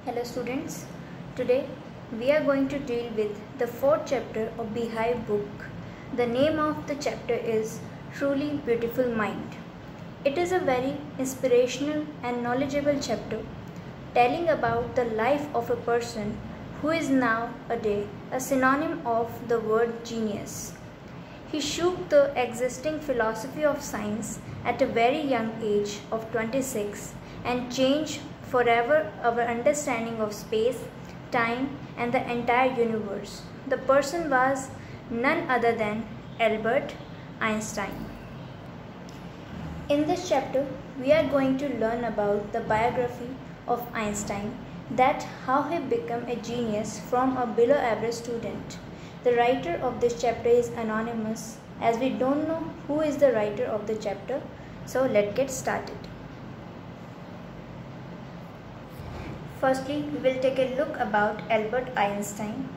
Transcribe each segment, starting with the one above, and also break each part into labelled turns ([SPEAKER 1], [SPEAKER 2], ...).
[SPEAKER 1] Hello students, today we are going to deal with the fourth chapter of Beehive book. The name of the chapter is Truly Beautiful Mind. It is a very inspirational and knowledgeable chapter telling about the life of a person who is nowadays a synonym of the word genius. He shook the existing philosophy of science at a very young age of 26 and changed forever our understanding of space, time, and the entire universe. The person was none other than Albert Einstein. In this chapter, we are going to learn about the biography of Einstein, that how he became a genius from a below average student. The writer of this chapter is anonymous, as we don't know who is the writer of the chapter. So let's get started. Firstly, we will take a look about Albert Einstein.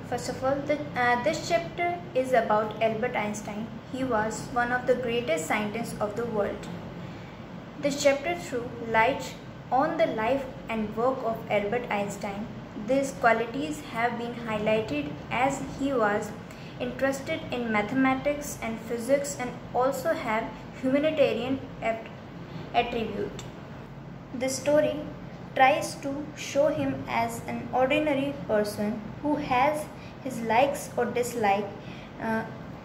[SPEAKER 1] First of all, this chapter is about Albert Einstein. He was one of the greatest scientists of the world. This chapter threw light on the life and work of Albert Einstein. These qualities have been highlighted as he was interested in mathematics and physics and also have humanitarian attribute. This story tries to show him as an ordinary person who has his likes or dislikes,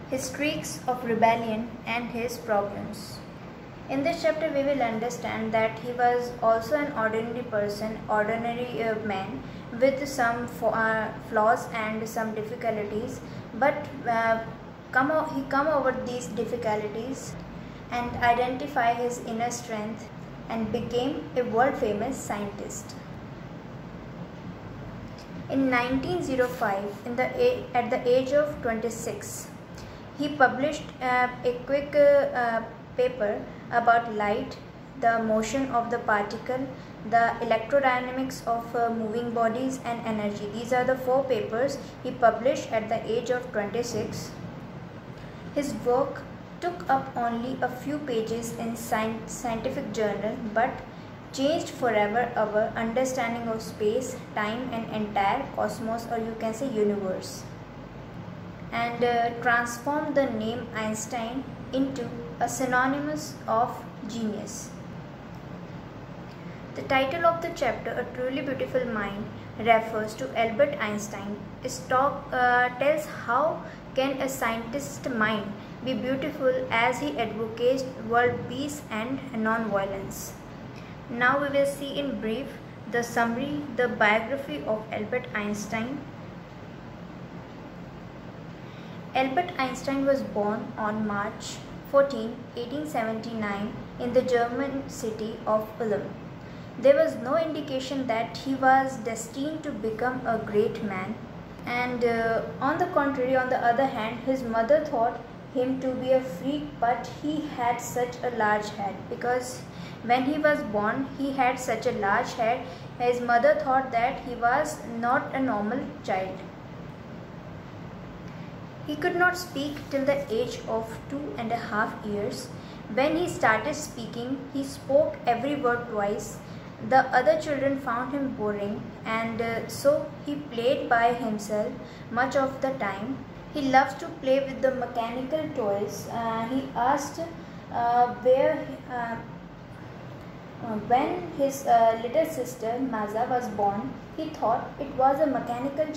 [SPEAKER 1] his streaks of rebellion and his problems. In this chapter we will understand that he was also an ordinary person, ordinary man with some flaws and some difficulties, but he come over these difficulties and identify his inner strength and became a world famous scientist. In 1905, at the age of 26, he published a quick paper about light, the motion of the particle, the electrodynamics of moving bodies and energy. These are the 4 papers he published at the age of 26. His work took up only a few pages in scientific journal but changed forever our understanding of space, time and entire cosmos, or you can say universe, and transformed the name Einstein into a synonymous of genius. The title of the chapter, A Truly Beautiful Mind, refers to Albert Einstein. It tells how can a scientist's mind be beautiful as he advocates world peace and non-violence. Now we will see in brief the summary, the biography of Albert Einstein. Albert Einstein was born on March 14, 1879 in the German city of Ulm. There was no indication that he was destined to become a great man, and on the contrary, on the other hand, his mother thought him to be a freak, but he had such a large head. Because when he was born, he had such a large head, his mother thought that he was not a normal child. He could not speak till the age of 2.5 years. When he started speaking, he spoke every word twice. The other children found him boring, and so he played by himself much of the time. He loves to play with the mechanical toys. He asked when his little sister Maza was born, he thought it was a mechanical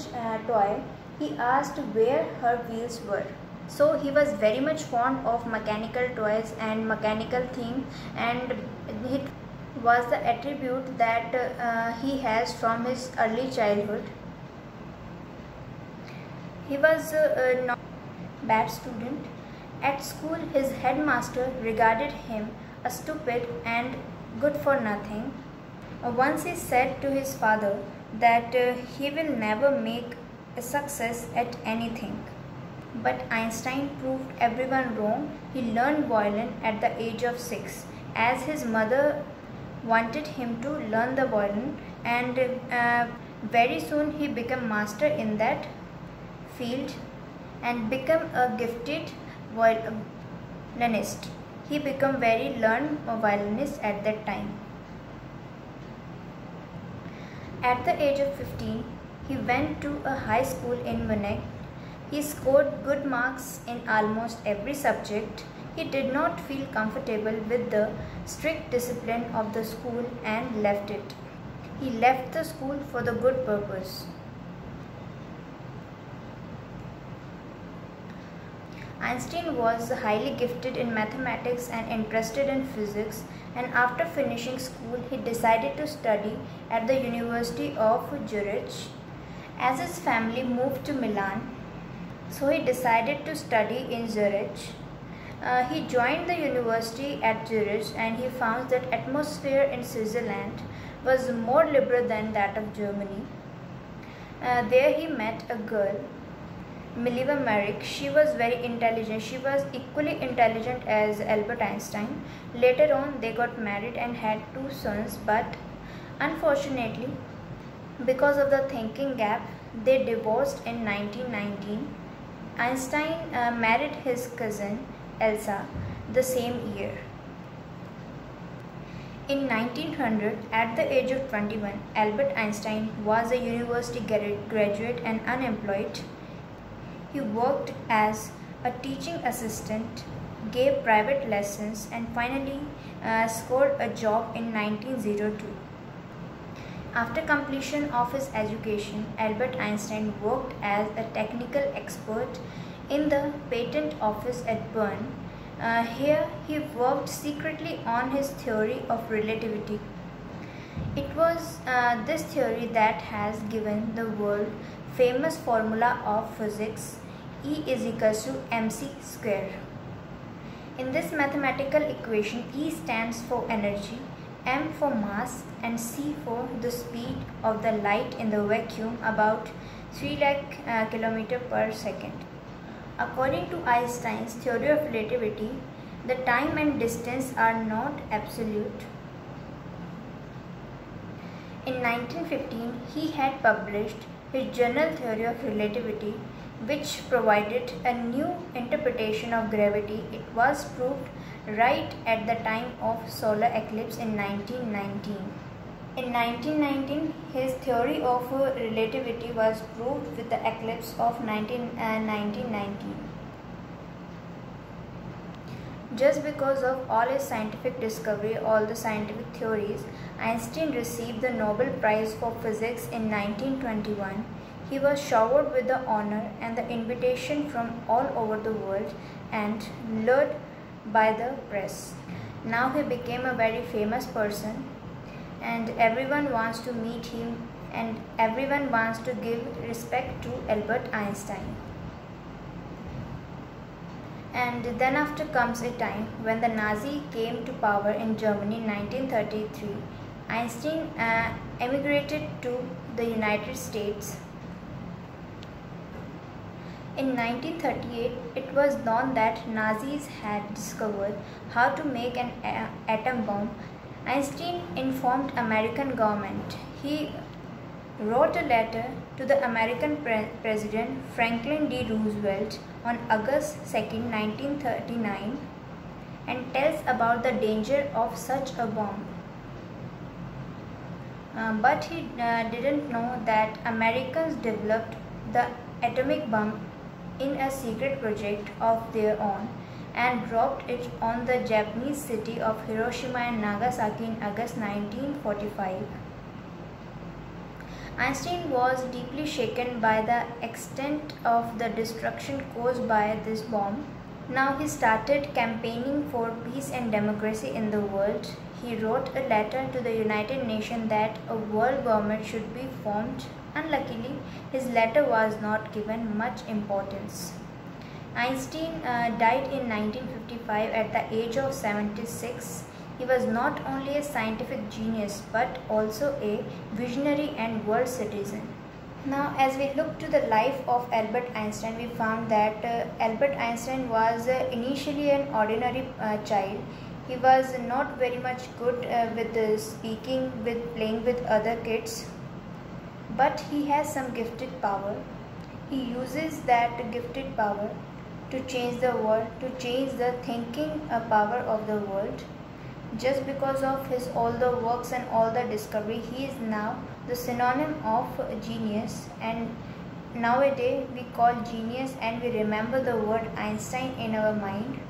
[SPEAKER 1] toy. He asked where her wheels were. So he was very much fond of mechanical toys and mechanical things, and it was the attribute that he has from his early childhood. He was not a bad student. At school, his headmaster regarded him a stupid and good for nothing. Once he said to his father that he will never make a success at anything. But Einstein proved everyone wrong. He learned violin at the age of 6, as his mother wanted him to learn the violin, and very soon he became master in that field and became a gifted violinist. He became very learned violinist at that time. At the age of 15, he went to a high school in Munich. He scored good marks in almost every subject. He did not feel comfortable with the strict discipline of the school and left it. He left the school for the good purpose. Einstein was highly gifted in mathematics and interested in physics, and after finishing school he decided to study at the University of Zurich. As his family moved to Milan, so he decided to study in Zurich. He joined the university at Zurich and he found that atmosphere in Switzerland was more liberal than that of Germany. There he met a girl, Mileva Maric. She was very intelligent. She was equally intelligent as Albert Einstein. Later on, they got married and had 2 sons, but unfortunately, because of the thinking gap, they divorced in 1919. Einstein married his cousin Elsa the same year. In 1900, at the age of 21, Albert Einstein was a university graduate and unemployed. He worked as a teaching assistant, gave private lessons, and finally scored a job in 1902. After completion of his education, Albert Einstein worked as a technical expert in the patent office at Bern. Here he worked secretly on his theory of relativity. It was this theory that has given the world famous formula of physics, E is equals to mc square. In this mathematical equation, E stands for energy, m for mass, and c for the speed of the light in the vacuum, about 3 lakh km per second. According to Einstein's theory of relativity, the time and distance are not absolute. In 1915, he had published his general theory of relativity, which provided a new interpretation of gravity. It was proved right at the time of solar eclipse in 1919. In 1919, his theory of relativity was proved with the eclipse of 1919. Just because of all his scientific discovery, all the scientific theories, Einstein received the Nobel Prize for Physics in 1921. He was showered with the honor and the invitation from all over the world and lured by the press. Now he became a very famous person and everyone wants to meet him and everyone wants to give respect to Albert Einstein. And then after comes a time when the Nazi came to power in Germany in 1933. Einstein emigrated to the United States. In 1938, it was known that Nazis had discovered how to make an atom bomb. Einstein informed American government. He wrote a letter to the American President Franklin D. Roosevelt on August 2, 1939 and tells about the danger of such a bomb. But he didn't know that Americans developed the atomic bomb in a secret project of their own and dropped it on the Japanese city of Hiroshima and Nagasaki in August 1945. Einstein was deeply shaken by the extent of the destruction caused by this bomb. Now he started campaigning for peace and democracy in the world. He wrote a letter to the United Nations that a world government should be formed. Unluckily, his letter was not given much importance. Einstein died in 1955 at the age of 76. He was not only a scientific genius but also a visionary and world citizen. Now, as we look to the life of Albert Einstein, we found that Albert Einstein was initially an ordinary child. He was not very much good with speaking, with playing with other kids. But he has some gifted power. He uses that gifted power to change the world, to change the thinking power of the world. Just because of his all the works and all the discovery, he is now the synonym of genius, and nowadays we call genius and we remember the word Einstein in our mind.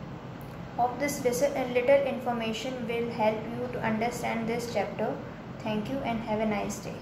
[SPEAKER 1] Hope this little information will help you to understand this chapter. Thank you and have a nice day.